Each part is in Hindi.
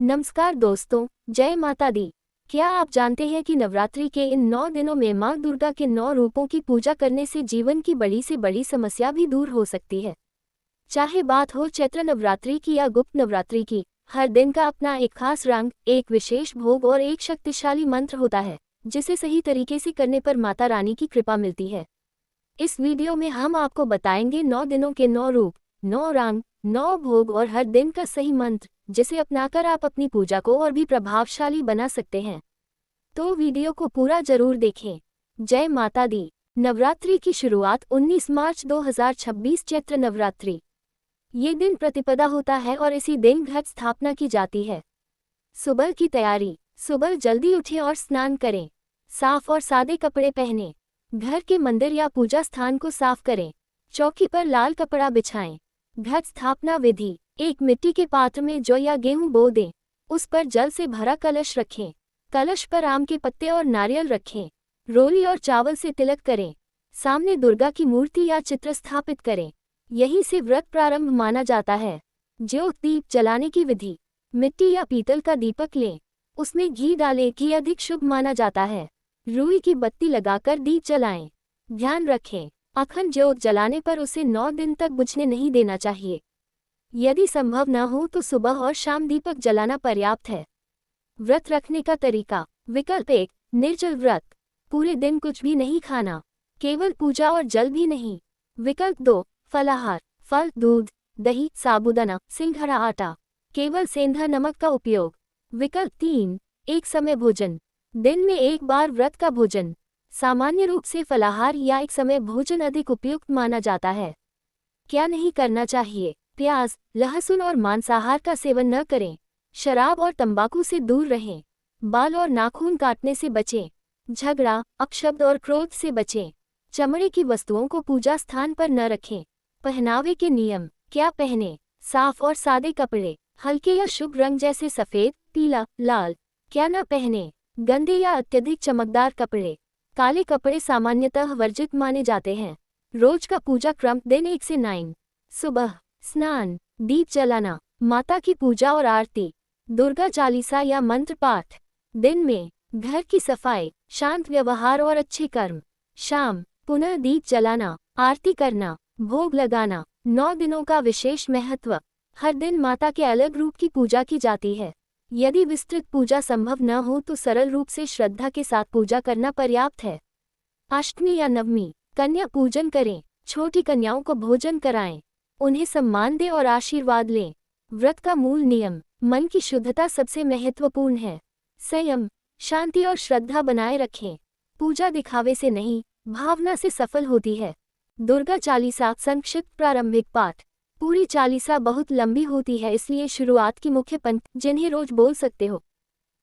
नमस्कार दोस्तों, जय माता दी। क्या आप जानते हैं कि नवरात्रि के इन 9 दिनों में माँ दुर्गा के 9 रूपों की पूजा करने से जीवन की बड़ी से बड़ी समस्या भी दूर हो सकती है। चाहे बात हो चैत्र नवरात्रि की या गुप्त नवरात्रि की, हर दिन का अपना एक खास रंग, एक विशेष भोग और एक शक्तिशाली मंत्र होता है, जिसे सही तरीके से करने पर माता रानी की कृपा मिलती है। इस वीडियो में हम आपको बताएंगे 9 दिनों के 9 रूप, 9 रंग, 9 भोग और हर दिन का सही मंत्र, जिसे अपनाकर आप अपनी पूजा को और भी प्रभावशाली बना सकते हैं। तो वीडियो को पूरा जरूर देखें। जय माता दी। नवरात्रि की शुरुआत 19 मार्च 2026 चैत्र नवरात्रि। ये दिन प्रतिपदा होता है और इसी दिन घट स्थापना की जाती है। सुबह की तैयारी। सुबह जल्दी उठें और स्नान करें। साफ और सादे कपड़े पहनें। घर के मंदिर या पूजा स्थान को साफ करें। चौकी पर लाल कपड़ा बिछाएं। घट स्थापना विधि। एक मिट्टी के पात्र में जौ या गेहूं बो दें। उस पर जल से भरा कलश रखें। कलश पर आम के पत्ते और नारियल रखें। रोली और चावल से तिलक करें। सामने दुर्गा की मूर्ति या चित्र स्थापित करें। यहीं से व्रत प्रारंभ माना जाता है। ज्योत दीप जलाने की विधि। मिट्टी या पीतल का दीपक लें। उसमें घी डालें, घी अधिक शुभ माना जाता है। रुई की बत्ती लगाकर दीप जलाएं। ध्यान रखें, अखंड ज्योत जलाने पर उसे 9 दिन तक बुझने नहीं देना चाहिए। यदि संभव न हो तो सुबह और शाम दीपक जलाना पर्याप्त है। व्रत रखने का तरीका। विकल्प 1, निर्जल व्रत। पूरे दिन कुछ भी नहीं खाना, केवल पूजा और जल भी नहीं। विकल्प 2, फलाहार। फल, दूध, दही, साबूदाना, सिंघाड़ा आटा, केवल सेंधा नमक का उपयोग। विकल्प 3, एक समय भोजन। दिन में एक बार व्रत का भोजन। सामान्य रूप से फलाहार या एक समय भोजन अधिक उपयुक्त माना जाता है। क्या नहीं करना चाहिए। प्याज, लहसुन और मांसाहार का सेवन न करें। शराब और तंबाकू से दूर रहें। बाल और नाखून काटने से बचें। झगड़ा, अपशब्द और क्रोध से बचें। चमड़े की वस्तुओं को पूजा स्थान पर न रखें। पहनावे के नियम। क्या पहने। साफ और सादे कपड़े, हल्के या शुभ रंग जैसे सफेद, पीला, लाल। क्या न पहने। गंदे या अत्यधिक चमकदार कपड़े। काले कपड़े सामान्यतः वर्जित माने जाते हैं। रोज का पूजा क्रम। दिन 1 से 9। सुबह स्नान, दीप जलाना, माता की पूजा और आरती, दुर्गा चालीसा या मंत्र पाठ। दिन में घर की सफाई, शांत व्यवहार और अच्छे कर्म। शाम पुनः दीप जलाना, आरती करना, भोग लगाना। 9 दिनों का विशेष महत्व। हर दिन माता के अलग रूप की पूजा की जाती है। यदि विस्तृत पूजा संभव न हो तो सरल रूप से श्रद्धा के साथ पूजा करना पर्याप्त है। अष्टमी या नवमी, कन्या पूजन करें। छोटी कन्याओं को भोजन कराएं। उन्हें सम्मान दें और आशीर्वाद लें। व्रत का मूल नियम। मन की शुद्धता सबसे महत्वपूर्ण है। संयम, शांति और श्रद्धा बनाए रखें। पूजा दिखावे से नहीं, भावना से सफल होती है। दुर्गा चालीसा संक्षिप्त प्रारंभिक पाठ। पूरी चालीसा बहुत लंबी होती है, इसलिए शुरुआत की मुख्य पंक्ति, जिन्हें रोज बोल सकते हो।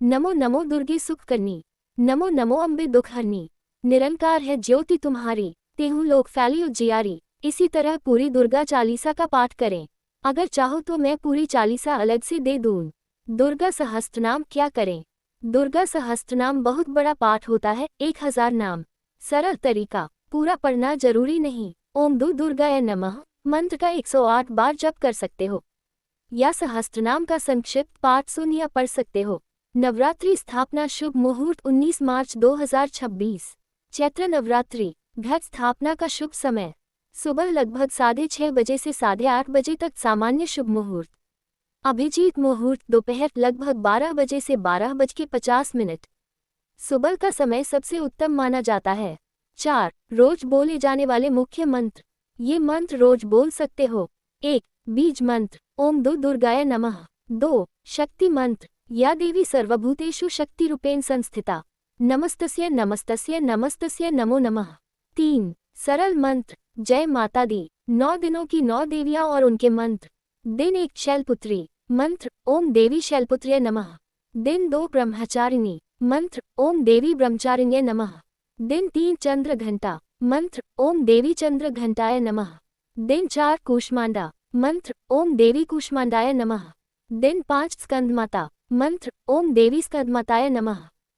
नमो नमो दुर्गे सुख करनी। नमो नमो अम्बे दुख हरनी। निरंकार है ज्योति तुम्हारी, तेहु लोक फैली उजियारी। इसी तरह पूरी दुर्गा चालीसा का पाठ करें। अगर चाहो तो मैं पूरी चालीसा अलग से दे दूं। दुर्गा सहस्त्रनाम क्या करें। दुर्गा सहस्त्रनाम बहुत बड़ा पाठ होता है, 1000 नाम। सरल तरीका, पूरा पढ़ना जरूरी नहीं। ओम दुर्गाय नमः मंत्र का 108 बार जप कर सकते हो, या सहस्त्रनाम का संक्षिप्त पाठ सुन या पढ़ सकते हो। नवरात्रि स्थापना शुभ मुहूर्त 19 मार्च 2026। चैत्र नवरात्रि। घट स्थापना का शुभ समय। सुबह लगभग 6:30 बजे से 8:30 बजे तक सामान्य शुभ मुहूर्त। अभिजीत मुहूर्त दोपहर लगभग 12 बजे से 12:50। सुबह का समय सबसे उत्तम माना जाता है। 4, रोज बोले जाने वाले मुख्य मंत्र। ये मंत्र रोज बोल सकते हो। 1, बीज मंत्र, ओम दुर्गाय नमः। 2, शक्ति मंत्र, या देवी सर्वभूतेषु शक्ति रूपेण संस्थिता, नमस्तस्य नमस्तस्य नमस्तस्य नमो नमः। 3, सरल मंत्र, जय माता दी। 9 दिनों की 9 देवियां और उनके मंत्र। दिन 1, शैलपुत्री मंत्र, ओम देवी शैलपुत्र्य नमः। दिन 2, ब्रह्मचारिणी मंत्र, ओम देवी ब्रह्मचारिण्य नमः। दिन 3, चंद्र घंटा मंत्र, ओम देवी चंद्र घंटाय नमः। दिन 4, कूष्मांडा मंत्र, ओम देवी कूष्मांडाय नमः। दिन 5, स्कंदमाता मंत्र, ओम देवी स्कंदमाताय नमः।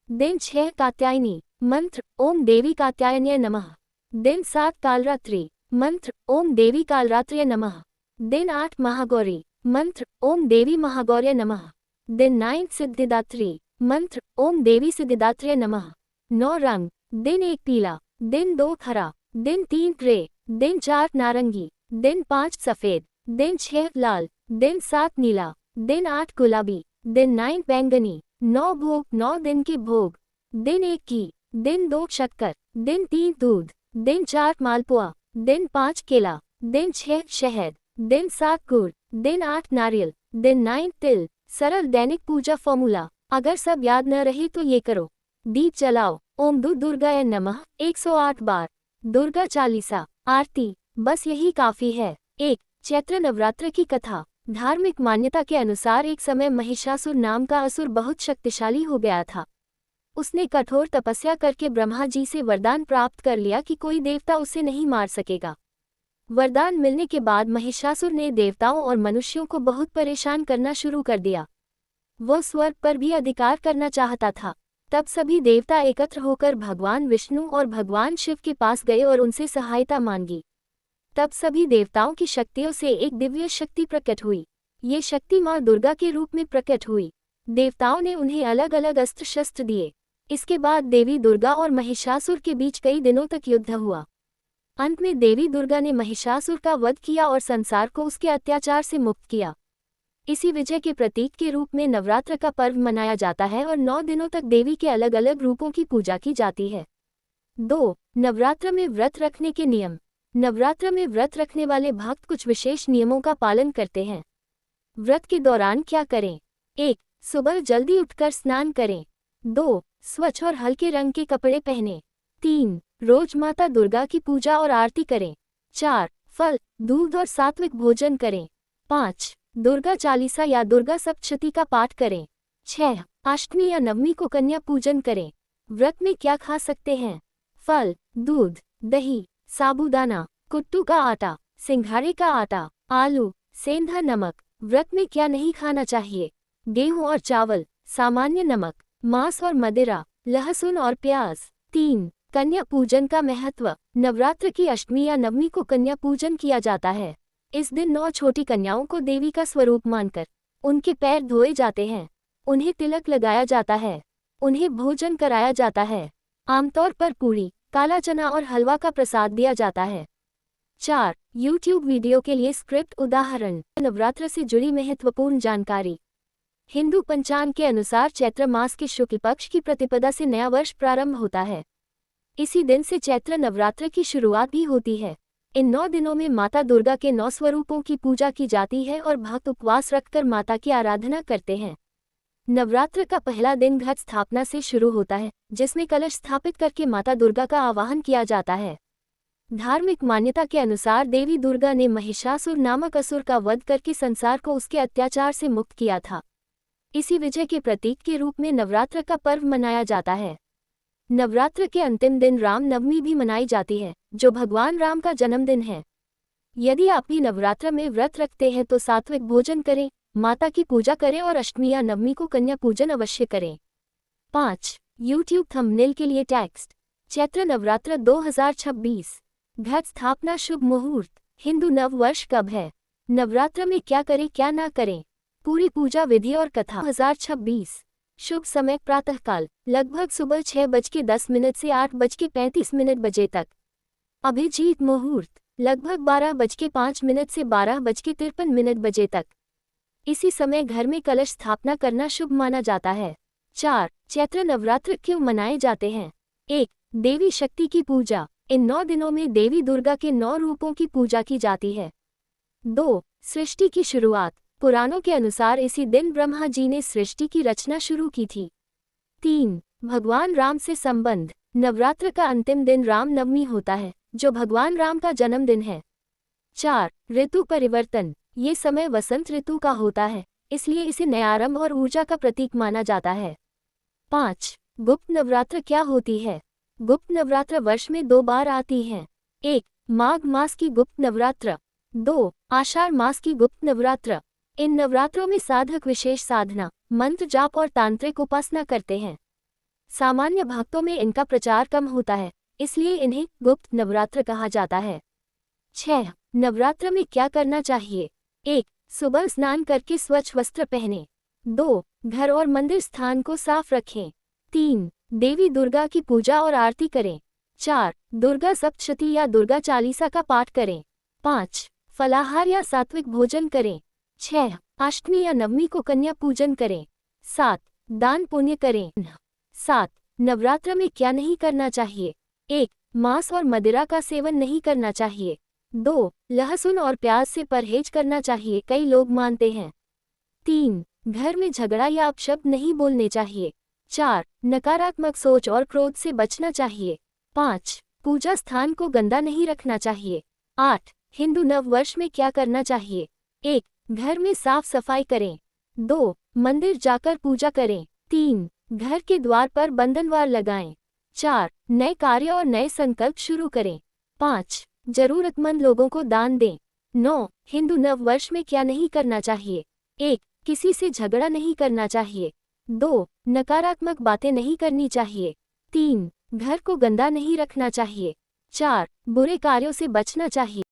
दिन 6, कात्यायनी मंत्र, ओम देवी कात्यायन्य नमः। दिन 7, कालरात्रि मंत्र, ओम देवी कालरात्र्य नमः। दिन 8, महागौरी मंत्र, ओम देवी महागौर्य नमः। दिन 9 सिद्धिदात्री मंत्र ओम देवी सिद्धिदात्रे नमः। 9 रंग दिन 1 पीला, दिन 2 हरा, दिन 3 ग्रे, दिन 4 नारंगी, दिन 5 सफेद, दिन 6 लाल, दिन 7 नीला, दिन 8 गुलाबी, दिन 9 बैंगनी। 9 भोग 9 दिन के भोग, दिन 1 घी, दिन 2 शक्कर, दिन 3 दूध, दिन 4 मालपुआ, दिन 5 केला, दिन 6 शहद, दिन 7 गुड़, दिन 8 नारियल, दिन 9 तिल। सरल दैनिक पूजा फॉर्मूला, अगर सब याद न रहे तो ये करो। दीप जलाओ, ओम दुर्गाय नमः 108 बार, दुर्गा चालीसा, आरती, बस यही काफी है। 1 चैत्र नवरात्र की कथा। धार्मिक मान्यता के अनुसार एक समय महिषासुर नाम का असुर बहुत शक्तिशाली हो गया था। उसने कठोर तपस्या करके ब्रह्मा जी से वरदान प्राप्त कर लिया कि कोई देवता उसे नहीं मार सकेगा। वरदान मिलने के बाद महिषासुर ने देवताओं और मनुष्यों को बहुत परेशान करना शुरू कर दिया। वो स्वर्ग पर भी अधिकार करना चाहता था। तब सभी देवता एकत्र होकर भगवान विष्णु और भगवान शिव के पास गए और उनसे सहायता मांगी। तब सभी देवताओं की शक्तियों से एक दिव्य शक्ति प्रकट हुई। ये शक्ति माँ दुर्गा के रूप में प्रकट हुई। देवताओं ने उन्हें अलग अलग अस्त्र शस्त्र दिए। इसके बाद देवी दुर्गा और महिषासुर के बीच कई दिनों तक युद्ध हुआ। अंत में देवी दुर्गा ने महिषासुर का वध किया और संसार को उसके अत्याचार से मुक्त किया। इसी विजय के प्रतीक के रूप में नवरात्र का पर्व मनाया जाता है और 9 दिनों तक देवी के अलग अलग रूपों की पूजा की जाती है। 2 नवरात्र में व्रत रखने के नियम। नवरात्र में व्रत रखने वाले भक्त कुछ विशेष नियमों का पालन करते हैं। व्रत के दौरान क्या करें? 1 सुबह जल्दी उठकर स्नान करें। 2 स्वच्छ और हल्के रंग के कपड़े पहनें। 3 रोज माता दुर्गा की पूजा और आरती करें। 4 फल, दूध और सात्विक भोजन करें। 5 दुर्गा चालीसा या दुर्गा सप्तशती का पाठ करें। 6 अष्टमी या नवमी को कन्या पूजन करें। व्रत में क्या खा सकते हैं? फल, दूध, दही, साबूदाना, कुट्टू का आटा, सिंघाड़े का आटा, आलू, सेंधा नमक। व्रत में क्या नहीं खाना चाहिए? गेहूं और चावल, सामान्य नमक, मांस और मदिरा, लहसुन और प्याज। 3 कन्या पूजन का महत्व। नवरात्र की अष्टमी या नवमी को कन्या पूजन किया जाता है। इस दिन 9 छोटी कन्याओं को देवी का स्वरूप मानकर उनके पैर धोए जाते हैं, उन्हें तिलक लगाया जाता है, उन्हें भोजन कराया जाता है। आमतौर पर पूरी, काला चना और हलवा का प्रसाद दिया जाता है। 4 YouTube वीडियो के लिए स्क्रिप्ट उदाहरण। नवरात्र से जुड़ी महत्वपूर्ण जानकारी। हिंदू पंचांग के अनुसार चैत्र मास के शुक्ल पक्ष की प्रतिपदा से नया वर्ष प्रारंभ होता है। इसी दिन से चैत्र नवरात्र की शुरुआत भी होती है। इन 9 दिनों में माता दुर्गा के 9 स्वरूपों की पूजा की जाती है और भक्त उपवास रखकर माता की आराधना करते हैं। नवरात्र का पहला दिन घट स्थापना से शुरू होता है, जिसमें कलश स्थापित करके माता दुर्गा का आवाहन किया जाता है। धार्मिक मान्यता के अनुसार देवी दुर्गा ने महिषासुर नामक असुर का वध करके संसार को उसके अत्याचार से मुक्त किया था। इसी विजय के प्रतीक के रूप में नवरात्र का पर्व मनाया जाता है। नवरात्र के अंतिम दिन राम नवमी भी मनाई जाती है, जो भगवान राम का जन्मदिन है। यदि आप भी नवरात्र में व्रत रखते हैं तो सात्विक भोजन करें, माता की पूजा करें और अष्टमी या नवमी को कन्या पूजन अवश्य करें। 5 YouTube थंबनेल के लिए टेक्स्ट। चैत्र नवरात्र 2026। घट स्थापना शुभ मुहूर्त। हिंदू नव वर्ष कब है? नवरात्र में क्या करें क्या ना करें? पूरी पूजा विधि और कथा। 2026 शुभ समय प्रातःकाल लगभग सुबह 6:10 से 8:35 बजे तक। अभिजीत मुहूर्त लगभग 12:05 से 12:53 बजे तक। इसी समय घर में कलश स्थापना करना शुभ माना जाता है। 4 चैत्र नवरात्र क्यों मनाए जाते हैं? 1 देवी शक्ति की पूजा। इन 9 दिनों में देवी दुर्गा के 9 रूपों की पूजा की जाती है। 2 सृष्टि की शुरुआत। पुराणों के अनुसार इसी दिन ब्रह्मा जी ने सृष्टि की रचना शुरू की थी। 3 भगवान राम से संबंध। नवरात्र का अंतिम दिन राम नवमी होता है, जो भगवान राम का जन्मदिन है। 4 ऋतु परिवर्तन। ये समय वसंत ऋतु का होता है, इसलिए इसे नयारंभ और ऊर्जा का प्रतीक माना जाता है। 5 गुप्त नवरात्र क्या होती है? गुप्त नवरात्र वर्ष में 2 बार आती हैं। 1 माघ मास की गुप्त नवरात्र। 2 आषाढ़ मास की गुप्त नवरात्र। इन नवरात्रों में साधक विशेष साधना, मंत्र जाप और तांत्रिक उपासना करते हैं। सामान्य भक्तों में इनका प्रचार कम होता है, इसलिए इन्हें गुप्त नवरात्र कहा जाता है। 6 नवरात्र में क्या करना चाहिए? 1 सुबह स्नान करके स्वच्छ वस्त्र पहनें। 2. घर और मंदिर स्थान को साफ रखें। 3. देवी दुर्गा की पूजा और आरती करें। 4. दुर्गा सप्तशती या दुर्गा चालीसा का पाठ करें। 5. फलाहार या सात्विक भोजन करें। 6. अष्टमी या नवमी को कन्या पूजन करें। 7. दान पुण्य करें। 7. नवरात्र में क्या नहीं करना चाहिए। 1. मांस और मदिरा का सेवन नहीं करना चाहिए। 2. लहसुन और प्याज से परहेज करना चाहिए, कई लोग मानते हैं। 3. घर में झगड़ा या अपशब्द नहीं बोलने चाहिए। 4. नकारात्मक सोच और क्रोध से बचना चाहिए। 5. पूजा स्थान को गंदा नहीं रखना चाहिए। 8. हिंदू नव वर्ष में क्या करना चाहिए। 1. घर में साफ सफाई करें। 2. मंदिर जाकर पूजा करें। 3. घर के द्वार पर बंधनवार लगाएं। 4. नए कार्य और नए संकल्प शुरू करें। 5. जरूरतमंद लोगों को दान दें। 9. हिंदू नव वर्ष में क्या नहीं करना चाहिए। 1. किसी से झगड़ा नहीं करना चाहिए। 2. नकारात्मक बातें नहीं करनी चाहिए। 3. घर को गंदा नहीं रखना चाहिए। 4. बुरे कार्यों से बचना चाहिए।